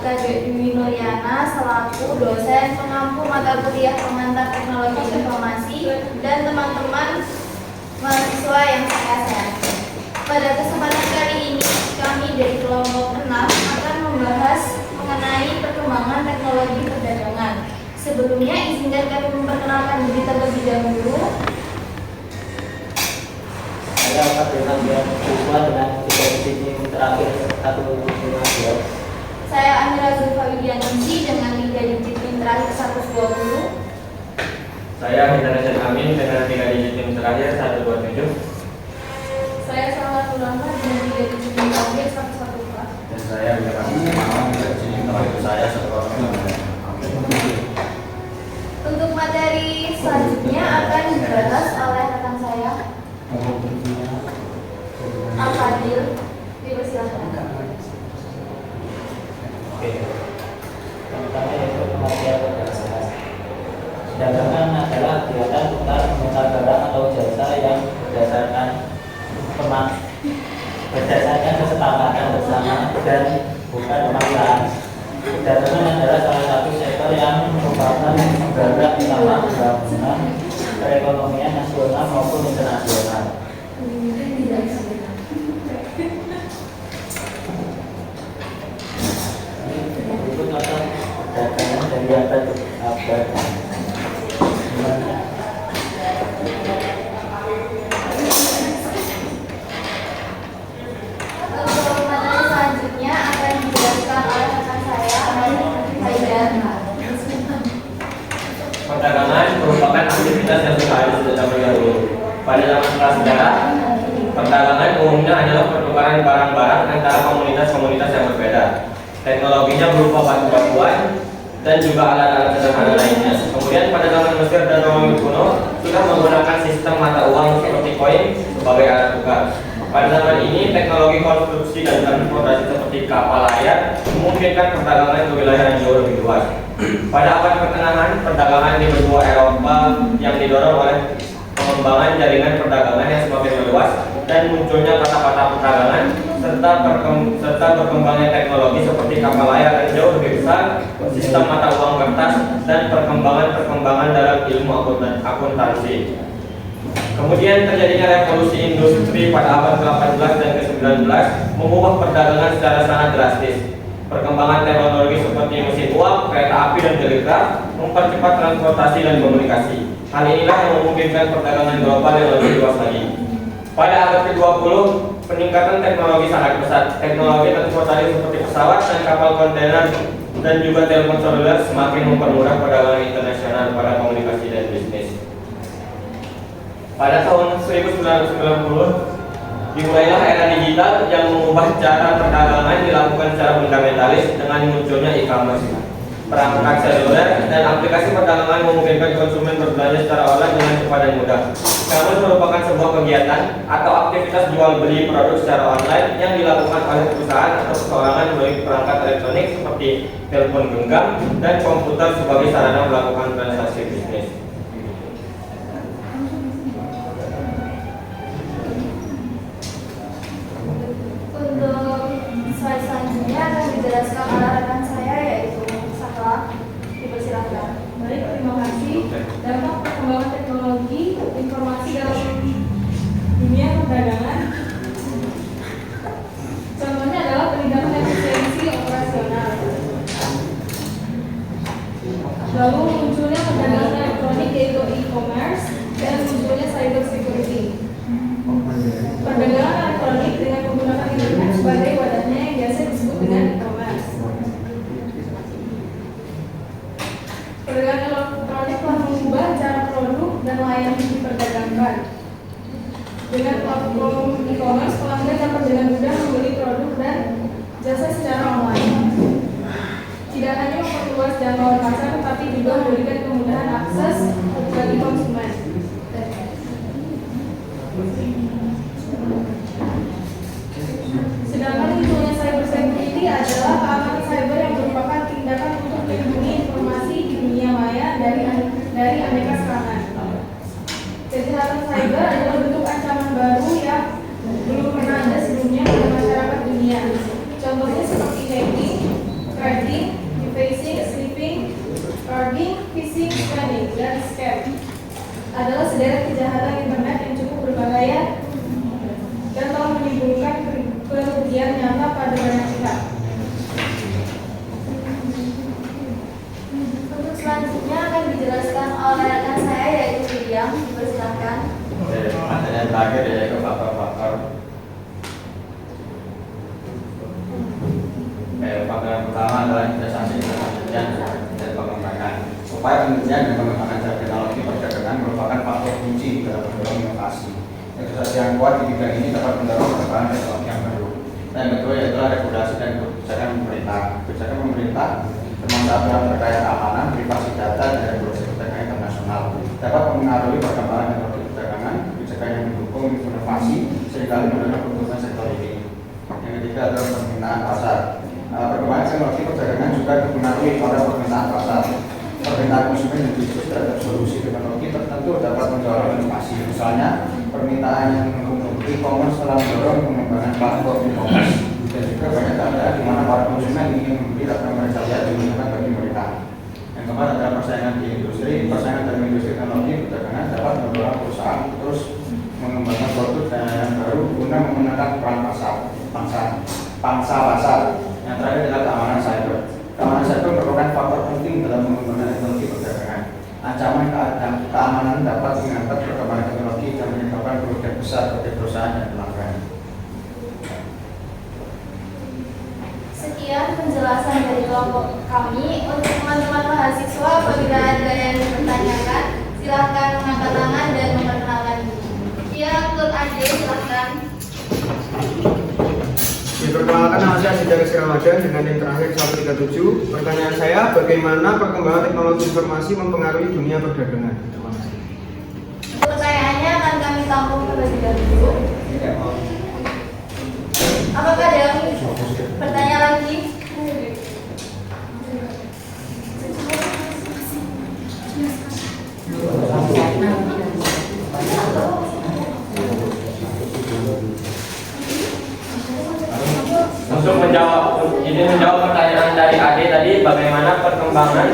Ika Dwi Nuryana selaku dosen pengampu mata kuliah pengantar teknologi informasi dan teman-teman mahasiswa yang saya sayangi. Pada kesempatan kali ini kami dari kelompok 6 akan membahas mengenai perkembangan teknologi perdagangan. Sebelumnya izinkan kami memperkenalkan diri terlebih dahulu. Saya Pak Firman Siswa dengan disiplin terakhir 152. Saya Amira Zulfa Widianisi dengan 3 disiplin terakhir 120. Saya Hindarsyad Amin dengan 3 disiplin terakhir 127. Saya Salma Ulama dengan 3 disiplin terakhir 114. Dan saya Wiranto dengan disiplin terakhir saya 114. Untuk materi selanjutnya akan dibahas oleh rekan saya Al-Fadil. Dipersilakan. Oke. Pertama yaitu pengertian perdagangan. Perdagangan adalah kegiatan tukar menukar barang atau jasa yang berdasarkan kesepakatan bersama dan bukan pemaksaan. Perdagangan adalah salah satu sektor yang merupakan penggerak utama pembangunan perekonomian nasional maupun internasional. Berikut contoh perdagangan dari abad ke abad. Untuk materi selanjutnya akan dijelaskan oleh rekan saya Haidar. Perdagangan merupakan aktivitas yang sudah ada sejak zaman dahulu. Pada zaman prasejarah, perdagangan umumnya adalah pertukaran barang-barang antara komunitas-komunitas yang berbeda. Teknologinya berupa batu-batuan dan juga alat-alat sederhana lainnya. Kemudian pada zaman Mesir dan Romawi kuno sudah menggunakan sistem mata uang seperti koin sebagai alat tukar. Pada zaman ini teknologi konstruksi dan transportasi seperti kapal layar memungkinkan perdagangan ke wilayah yang jauh lebih luas. Pada abad pertengahan, perdagangan di benua Eropa yang didorong oleh pengembangan jaringan perdagangan yang semakin meluas dan munculnya kata-kata perdagangan serta berkembangnya teknologi seperti kapal layar yang jauh lebih besar, sistem mata uang kertas, dan perkembangan dalam ilmu akuntansi. Kemudian terjadinya revolusi industri pada abad ke-18 dan ke-19 mengubah perdagangan secara sangat drastis. Perkembangan teknologi seperti mesin uap, kereta api, dan telegraf mempercepat transportasi dan komunikasi. Hal inilah yang memungkinkan perdagangan global yang lebih luas lagi. Pada abad ke-20, peningkatan teknologi sangat pesat. Teknologi transportasi seperti pesawat dan kapal kontainer dan juga telepon seluler semakin mempermudah perdagangan internasional pada komunikasi dan bisnis. Pada tahun 1990, dimulailah era digital yang mengubah cara perdagangan dilakukan secara fundamentalis dengan munculnya e-commerce. Perangkat seluler dan aplikasi perdagangan memungkinkan konsumen berbelanja secara online dengan cepat dan mudah. E-commerce merupakan sebuah kegiatan atau aktivitas jual beli produk secara online yang dilakukan oleh perusahaan atau perorangan melalui perangkat elektronik seperti telepon genggam dan komputer sebagai sarana melakukan transaksi bisnis. Untuk slide selanjutnya akan dijelaskan oleh rekan saya yaitu Sakla. Dipersilakan. Baik, terima kasih. Dampak perkembangan teknologi informasi dalam dunia perdagangan. Contohnya adalah peningkatan efisiensi operasional. Lalu munculnya perdagangan elektronik yaitu e-commerce dan munculnya cyber security. Perdagangan elektronik dengan menggunakan internet sebagai wadahnya yang biasa disebut dengan e-commerce. Perdagangan elektronik telah mengubah cara produk dan layanan diperdagangkan. Dengan platform e-commerce, pelanggan dapat dengan mudah membeli produk dan jasa secara online. Tidak hanya memperluas jangkauan pasar, tetapi juga memberikan kemudahan akses bagi konsumen. Sedangkan munculnya cyber security adalah keamanan cyber yang merupakan tindakan untuk melindungi informasi di dunia maya dari aneka serangan. Kejahatan cyber adalah bentuk ancaman baru yang belum pernah ada sebelumnya pada masyarakat dunia. Contohnya seperti hacking, cracking, adalah sederet kejahatan internet yang cukup berbahaya dan telah menimbulkan kerugian nyata pada banyak pihak. Untuk selanjutnya akan dijelaskan oleh rekan saya yaitu William. Dipersilakan. Pertanyaan terakhir yaitu faktor-faktor. Faktor yang pertama adalah investasi dan pengembangan. Upaya penelitian dan pengembangan teknologi perdagangan merupakan faktor kunci dalam mendorong inovasi. Investasi yang kuat di bidang ini dapat mendorong perkembangan teknologi yang baru. Dan yang kedua yaitu regulasi dan kebijakan pemerintah. Kebijakan pemerintah termasuk aturan terkait keamanan, privasi data, dan regulasi perdagangan internasional dapat mempengaruhi perkembangan teknologi perdagangan. Kebijakan yang mendukung inovasi seringkali mendorong pertumbuhan sektor ini. Yang ketiga adalah permintaan pasar. Perkembangan teknologi perdagangan juga dipengaruhi oleh permintaan pasar. Permintaan konsumen yang khusus terhadap solusi teknologi tertentu dapat mendorong inovasi. Misalnya, permintaan yang mendukung e-commerce telah mendorong pengembangan platform e-commerce. Dan juga banyak daerah di mana para konsumen ingin membeli apa yang mereka lihat digunakan bagi mereka. Yang keempat adalah persaingan di industri. Persaingan dalam industri teknologi perdagangan dapat mendorong perusahaan terus mengembangkan produk dan yang baru guna memenangkan peran pangsa pasar. Yang terakhir adalah keamanan cyber. Keamanan cyber merupakan faktor penting dalam mengembangkan teknologi perdagangan. Ancaman keamanan dapat menghambat perkembangan teknologi dan menyebabkan kerugian besar bagi perusahaan dan pelanggan. Sekian penjelasan dari kelompok kami. Untuk teman-teman mahasiswa, apabila ada yang dipertanyakan, silahkan mengangkat tangan dan memperkenalkan diri. Ya, Tur Ade, silahkan. Perkenalkan, nama saya Sidang Ramadan dengan yang terakhir 137. Pertanyaan saya, bagaimana perkembangan teknologi informasi mempengaruhi dunia perdagangan? Terima kasih. Pertanyaannya akan kami tampung terlebih dahulu. Apakah ada yang bertanya lagi? Untuk menjawab pertanyaan dari Ade tadi, bagaimana perkembangan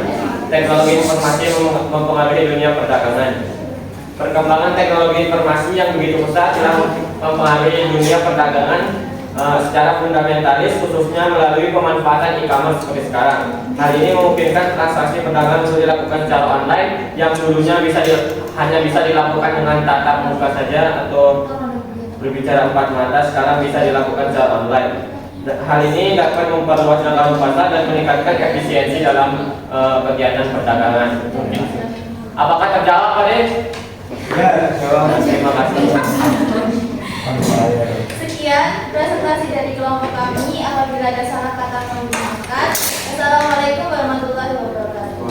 teknologi informasi mempengaruhi dunia perdagangan? Perkembangan teknologi informasi yang begitu besar telah mempengaruhi dunia perdagangan secara fundamentalis, khususnya melalui pemanfaatan e-commerce seperti sekarang. Hal ini memungkinkan transaksi perdagangan untuk dilakukan secara online yang dulunya hanya bisa dilakukan dengan tatap muka saja atau berbicara empat mata, sekarang bisa dilakukan secara online. Hal ini dapat memperluas jangkauan pasar dan meningkatkan efisiensi dalam kegiatan perdagangan. Apakah terjawab, Pak De? Ya, jawab. Terima kasih. Sekian presentasi dari kelompok kami. Apabila ada salah kata mohon dimaafkan. Assalamualaikum warahmatullahi wabarakatuh.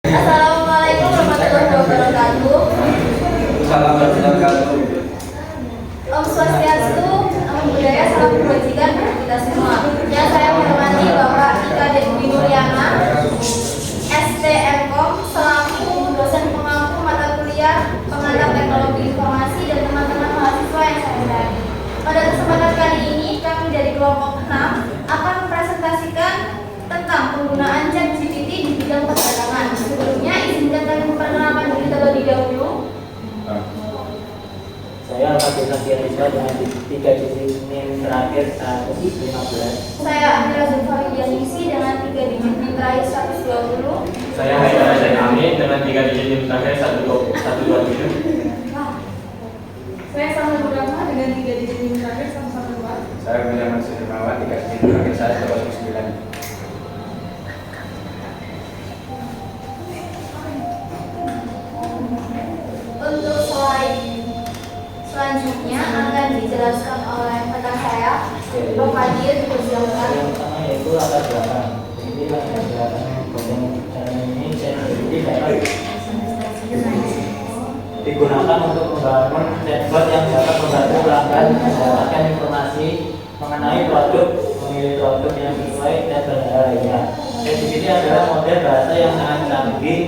Assalamualaikum warahmatullahi wabarakatuh. Om Swastiastu, Namo Buddhaya, salam kebajikan bagi kita semua. Yang saya hormati Bapak Ika Dewi Mulyana, STMkom, selaku dosen pengampu mata kuliah pengantar teknologi informasi dan teman-teman mahasiswa yang saya hormati. Pada kesempatan kali ini, kami dari kelompok 6 akan mempresentasikan tentang penggunaan ChatGPT di bidang perdagangan. Sebelumnya, izinkan kami memperkenalkan diri terlebih dahulu. Saya Faisal Fiariswa dengan 3 digit NIM terakhir 115. Saya Amira Zulfa Widianisi dengan 3 digit NIM terakhir 120. Saya Haidar Zain Amin dengan 3 digit NIM terakhir 127. Saya Salma Nurrahma dengan 3 digit NIM terakhir 112. Saya William Mansur Hermawan, 3 digit terakhir saya 109. Untuk slide selanjutnya akan dijelaskan oleh rekan saya, Pak Fadil. Dipersilakan. Yang pertama yaitu latar belakang. Jadi latar belakang pembangunan ini ChatGPT dapat digunakan untuk membangun chatbot yang dapat membantu pelanggan mendapatkan informasi mengenai produk, memilih produk yang sesuai dan hal lainnya. ChatGPT adalah model bahasa yang sangat canggih,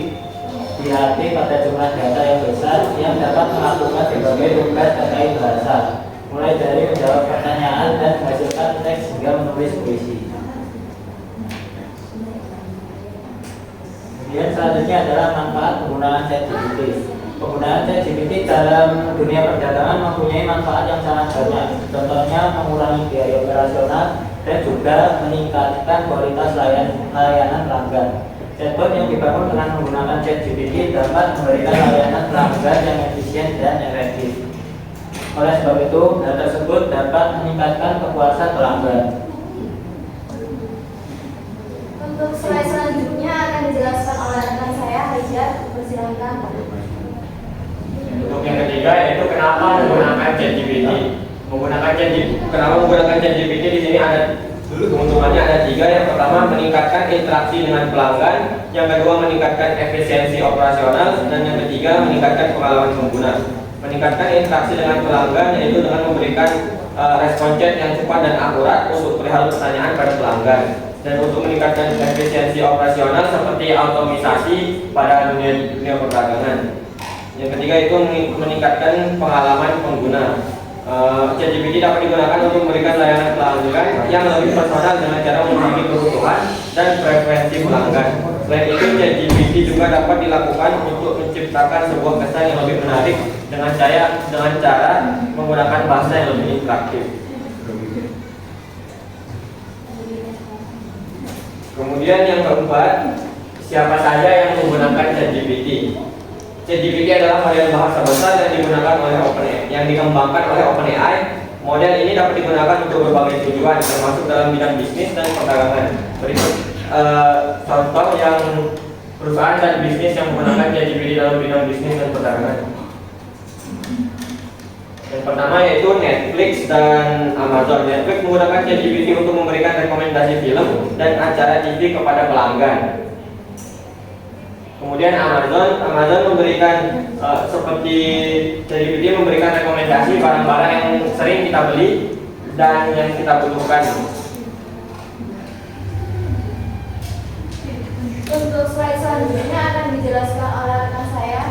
dilatih pada jumlah data yang besar yang dapat melakukan berbagai tugas terkait bahasa, mulai dari menjawab pertanyaan dan menghasilkan teks hingga menulis puisi. selanjutnya adalah manfaat penggunaan ChatGPT. Penggunaan ChatGPT dalam dunia perdagangan mempunyai manfaat yang sangat banyak. Contohnya mengurangi biaya operasional dan juga meningkatkan kualitas layanan pelanggan. Chatbot yang dibangun dengan menggunakan ChatGPT dapat memberikan layanan pelanggan yang efisien dan efektif. Oleh sebab itu, hal tersebut dapat meningkatkan kepuasan pelanggan. Untuk slide selanjutnya akan dijelaskan oleh rekan saya, Hajar. Persilakan. Untuk yang ketiga yaitu kenapa menggunakan ChatGPT. Kenapa menggunakan ChatGPT di sini ada keuntungannya ada 3. Yang pertama meningkatkan interaksi dengan pelanggan, yang kedua meningkatkan efisiensi operasional, dan yang ketiga meningkatkan pengalaman pengguna. Meningkatkan interaksi dengan pelanggan yaitu dengan memberikan respon chat yang cepat dan akurat untuk perihal pertanyaan pada pelanggan. Dan untuk meningkatkan efisiensi operasional seperti automisasi pada dunia perdagangan. Yang ketiga itu meningkatkan pengalaman pengguna. ChatGPT dapat digunakan untuk memberikan layanan pelanggan yang lebih personal dengan cara memahami kebutuhan dan preferensi pelanggan. Selain itu, ChatGPT juga dapat dilakukan untuk menciptakan sebuah kesan yang lebih menarik dengan cara menggunakan bahasa yang lebih interaktif. Kemudian yang keempat, siapa saja yang menggunakan ChatGPT? ChatGPT adalah model bahasa besar yang dikembangkan oleh OpenAI. Model ini dapat digunakan untuk berbagai tujuan, termasuk dalam bidang bisnis dan perdagangan. Berikut contoh yang perusahaan dan bisnis yang menggunakan ChatGPT dalam bidang bisnis dan perdagangan. Yang pertama yaitu Netflix dan Amazon. Netflix menggunakan ChatGPT untuk memberikan rekomendasi film dan acara TV kepada pelanggan. Kemudian Amazon memberikan seperti ChatGPT memberikan rekomendasi barang-barang yang sering kita beli dan yang kita butuhkan. Untuk slide selanjutnya akan dijelaskan oleh rekan saya,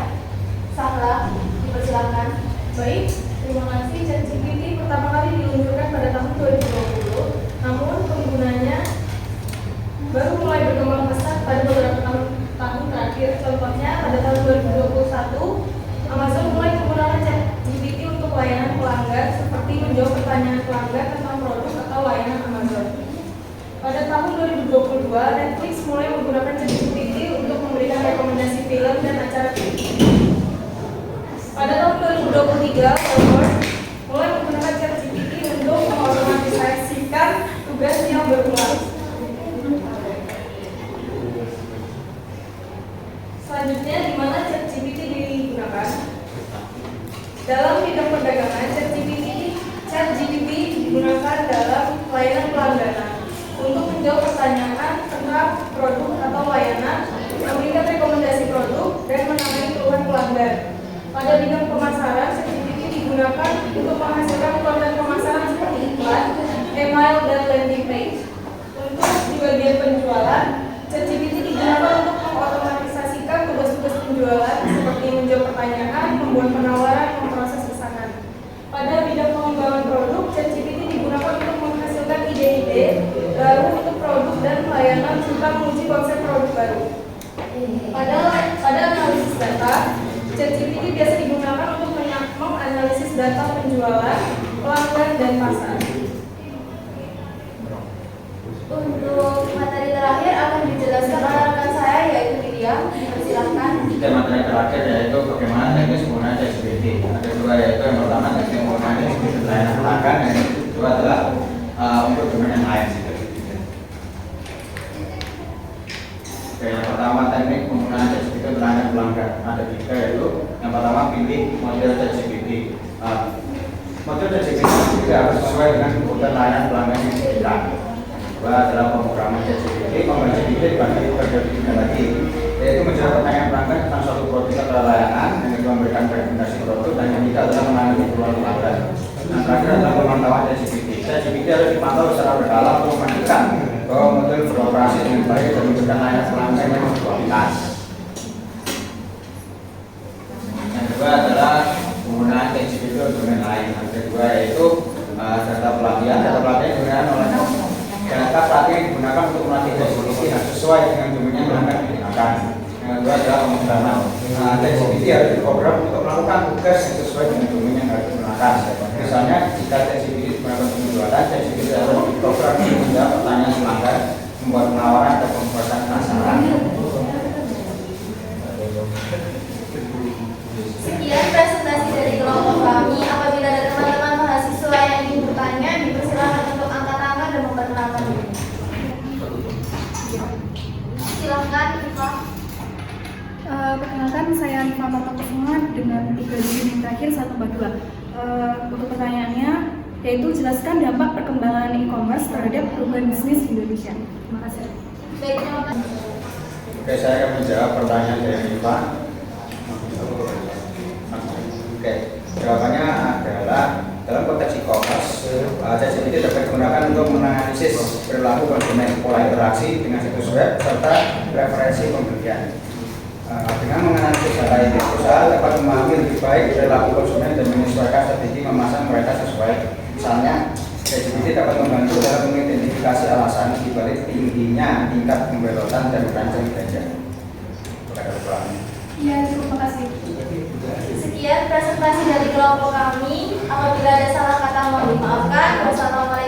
Sahla. Dipersilakan. Baik, terima kasih. ChatGPT pertama kali diluncurkan pada tahun 2020, namun penggunanya baru mulai berkembang pesat pada beberapa tahun terakhir. Contohnya pada tahun 2021, Amazon mulai menggunakan ChatGPT untuk layanan pelanggan seperti menjawab pertanyaan pelanggan tentang produk atau layanan Amazon. Pada tahun 2022, Netflix mulai menggunakan ChatGPT untuk memberikan rekomendasi film dan acara TV. Pada tahun 2023, Walmart mulai menggunakan ChatGPT untuk mengotomatisasikan tugas yang berulang. Selanjutnya, di mana ChatGPT digunakan? Dalam bidang perdagangan, ChatGPT digunakan dalam layanan pelangganan untuk menjawab pertanyaan tentang produk atau layanan, memberikan rekomendasi produk, dan menangani keluhan pelanggan. Pada bidang pemasaran, ChatGPT digunakan untuk menghasilkan konten pemasaran seperti iklan, email, dan landing page. Untuk di bagian penjualan, ChatGPT digunakan untuk mengotomatisasikan tugas-tugas penjualan seperti menjawab pertanyaan, membuat penawaran, memproses pesanan. Pada bidang pengembangan produk, ChatGPT digunakan untuk menghasilkan ide-ide baru untuk produk dan layanan serta menguji konsep produk baru. Pada analisis data, ChatGPT biasa digunakan untuk menganalisis data penjualan, pelanggan, dan pasar. Untuk materi terakhir akan dijelaskan oleh rekan saya, yaitu Miriam. Dipersilakan. Materi terakhir yaitu bagaimana teknis penggunaan ChatGPT. Ada 2 yaitu yang pertama teknis penggunaan ChatGPT layanan pelanggan, dan yang kedua adalah untuk domain yang lain. Oke, yang pertama teknik penggunaan ChatGPT layanan pelanggan ada 3 yaitu yang pertama pilih model ChatGPT. Model ChatGPT harus sesuai dengan kebutuhan layanan pelanggan yang diberikan. Adalah pemrograman ChatGPT. Pemrograman ChatGPT dibagi pada 3 lagi, yaitu menjawab pertanyaan pelanggan tentang suatu produk atau layanan, yang kedua memberikan rekomendasi produk, dan yang ketiga adalah menangani keluhan pelanggan. Yang terakhir adalah pemantauan ChatGPT. ChatGPT harus dipantau secara berkala untuk memastikan bahwa model beroperasi dengan baik dan memberikan layanan pelanggan yang berkualitas. Yang kedua adalah penggunaan ChatGPT untuk domain lain. Yang kedua yaitu data pelatihan. Data pelatihan digunakan oleh data pelatihan digunakan untuk melatih ChatGPT yang sesuai dengan domain yang akan digunakan. Yang kedua penjualan, jadi kita harus program menjawab pertanyaan pelanggan, membuat penawaran atau pembuatan penasaran. Sekian presentasi dari kelompok kami. Apabila ada teman-teman mahasiswa yang ingin bertanya, dipersilakan untuk angkat tangan dan memperkenalkan diri. Silakan, Iva. Perkenalkan, saya Rifa Martakusuma dengan 3 unit terakhir 1/2. Untuk pertanyaannya, yaitu jelaskan dampak perkembangan e-commerce terhadap perubahan bisnis di Indonesia. Terima kasih. Baik, terima kasih. Oke, saya akan menjawab pertanyaan dari Rifa. Oke, jawabannya adalah dalam konteks e-commerce, ChatGPT dapat digunakan untuk menganalisis perilaku konsumen, pola interaksi dengan situs web, serta preferensi pembelian. Dengan menganalisis data ini, perusahaan dapat memahami lebih baik perilaku konsumen dan menyesuaikan strategi memasang mereka sesuai. Misalnya, ChatGPT dapat membantu dalam mengidentifikasi alasan dibalik tingginya tingkat pembelotan dan perancang belanja. Iya, terima kasih. Sekian presentasi dari kelompok kami. Apabila ada salah kata mohon dimaafkan. Wassalamualaikum